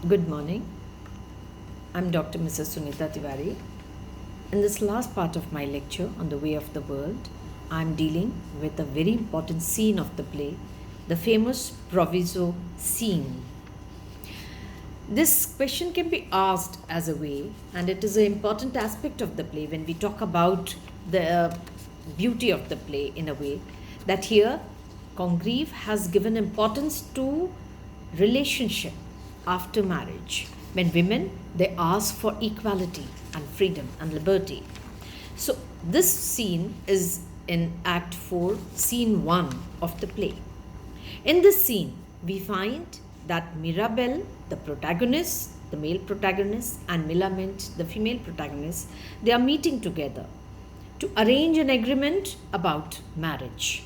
Good morning. I'm Dr. Mrs. Sunita Tiwari. In this last part of my lecture on the way of the world, I'm dealing with a very important scene of the play, the famous Proviso Scene. This question can be asked as a way, and it is an important aspect of the play when we talk about the beauty of the play in a way, that here Congreve has given importance to relationship after marriage, when women they ask for equality and freedom and liberty. So this scene is in Act 4, Scene 1 of the play. In this scene, we find that Mirabelle, the protagonist, the male protagonist, and Millamant, the female protagonist, they are meeting together to arrange an agreement about marriage.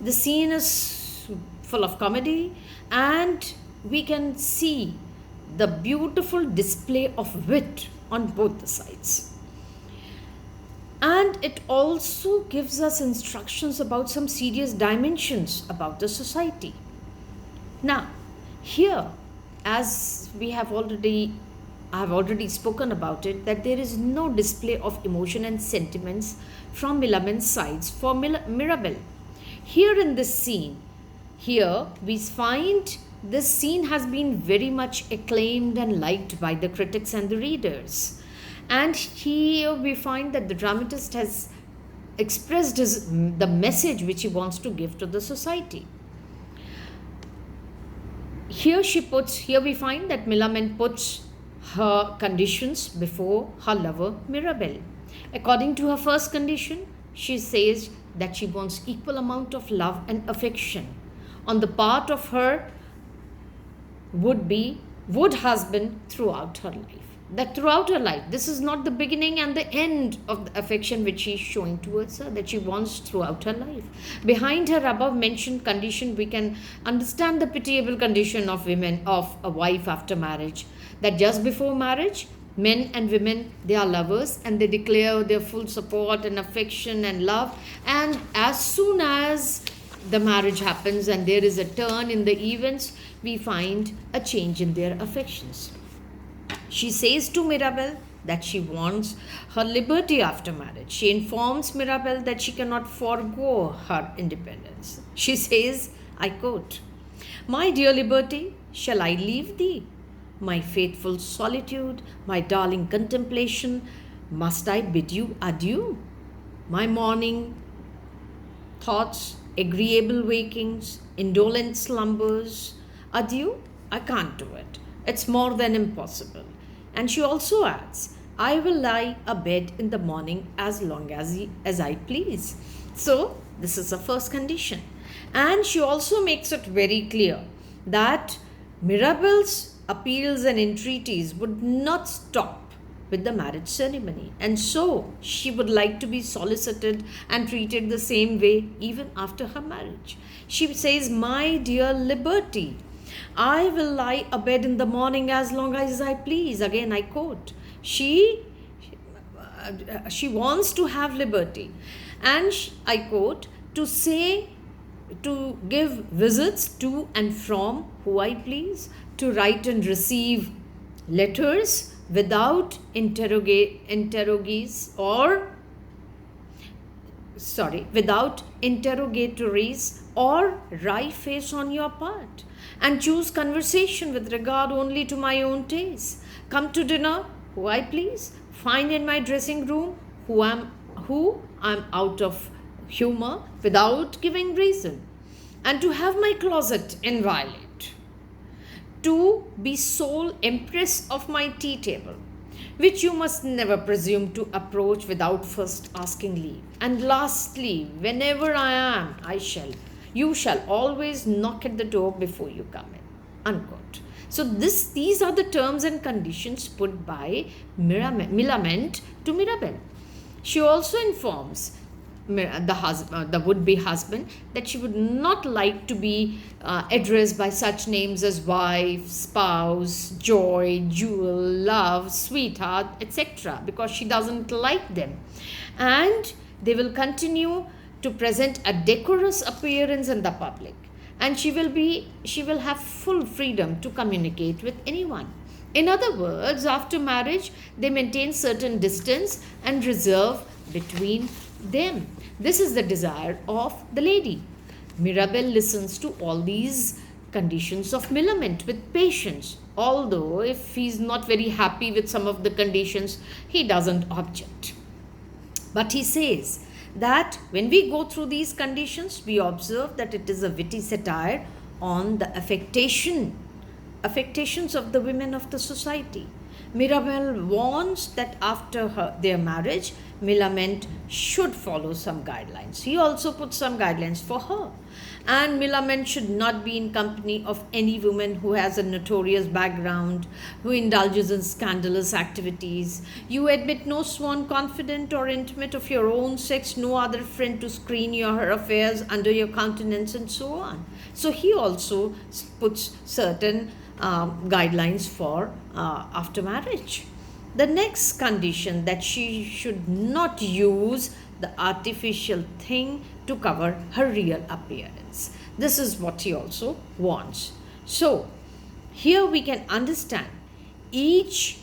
The scene is full of comedy, and we can see the beautiful display of wit on both the sides. And it also gives us instructions about some serious dimensions about the society. Now, here, as we have already I have already spoken about it, that there is no display of emotion and sentiments from Milament's sides for Mirabelle. Here in this scene, here we find this scene has been very much acclaimed and liked by the critics and the readers. And here we find that the dramatist has expressed the message which he wants to give to the society. Here we find that Milament puts her conditions before her lover Mirabelle. According to her first condition, she says that she wants equal amount of love and affection on the part of her would husband throughout her life. That throughout her life, this is not the beginning and the end of the affection which she is showing towards her, that she wants throughout her life. Behind her above mentioned condition, we can understand the pitiable condition of women, of a wife after marriage, that just before marriage, men and women, they are lovers and they declare their full support and affection and love. And as soon as the marriage happens and there is a turn in the events, we find a change in their affections. She says to Mirabelle that she wants her liberty after marriage. She informs Mirabelle that she cannot forego her independence. She says, I quote, "My dear liberty, shall I leave thee? My faithful solitude, my darling contemplation, must I bid you adieu? My morning thoughts, agreeable wakings, indolent slumbers, adieu? I can't do it. It's more than impossible." And she also adds, "I will lie abed in the morning as long as I please." So, this is the first condition. And she also makes it very clear that Mirabelle's appeals and entreaties would not stop with the marriage ceremony. And so, she would like to be solicited and treated the same way even after her marriage. She says, "My dear liberty, I will lie abed in the morning as long as I please." Again, I quote. She wants to have liberty. And I quote, to give visits to and from who I please, to write and receive letters without without interrogatories or wry face on your part, and choose conversation with regard only to my own taste. Come to dinner, who I please. Find in my dressing room who I'm out of humor without giving reason. And to have my closet inviolate. To be sole empress of my tea table, which you must never presume to approach without first asking leave. And lastly, whenever I am, you shall always knock at the door before you come in. Unquote. So these are the terms and conditions put by Milament to Mirabelle. She also informs the would-be husband that she would not like to be addressed by such names as wife, spouse, joy, jewel, love, sweetheart, etc., because she doesn't like them. And they will continue to present a decorous appearance in the public, and she will have full freedom to communicate with anyone. In other words, after marriage, they maintain certain distance and reserve between them. This is the desire of the lady. Mirabelle listens to all these conditions of Millamant with patience, although if he's not very happy with some of the conditions, he doesn't object. But he says that when we go through these conditions, we observe that it is a witty satire on the affectations of the women of the society. Mirabelle warns that after their marriage, Millamant should follow some guidelines. He also puts some guidelines for her. And Millamant should not be in company of any woman who has a notorious background, who indulges in scandalous activities. You admit no sworn confidant or intimate of your own sex, no other friend to screen your affairs under your countenance, and so on. So he also puts certain guidelines for after marriage. The next condition, that she should not use the artificial thing to cover her real appearance. This is what he also wants. So here we can understand each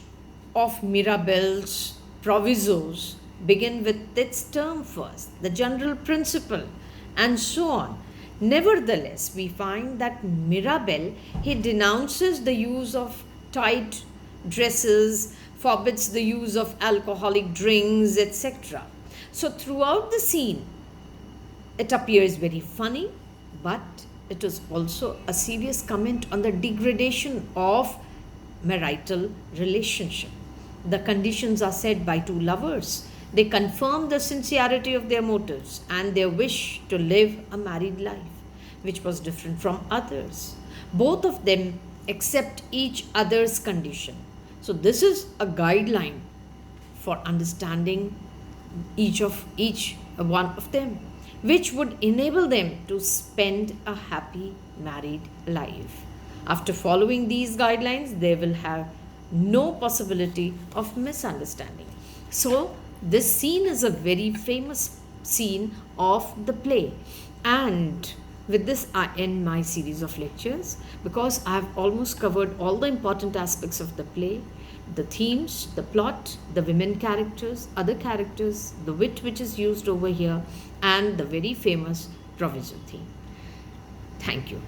of Mirabelle's provisos begin with its term first, the general principle, and so on. Nevertheless, we find that Mirabelle, he denounces the use of tight dresses, forbids the use of alcoholic drinks, etc. So throughout the scene, it appears very funny, but it is also a serious comment on the degradation of marital relationship. The conditions are set by two lovers. They confirm the sincerity of their motives and their wish to live a married life, which was different from others. Both of them accept each other's condition. So this is a guideline for understanding each one of them, which would enable them to spend a happy married life. After following these guidelines, they will have no possibility of misunderstanding. So this scene is a very famous scene of the play, and with this I end my series of lectures, because I have almost covered all the important aspects of the play, the themes, the plot, the women characters, other characters, the wit which is used over here, and the very famous Proviso theme. Thank you.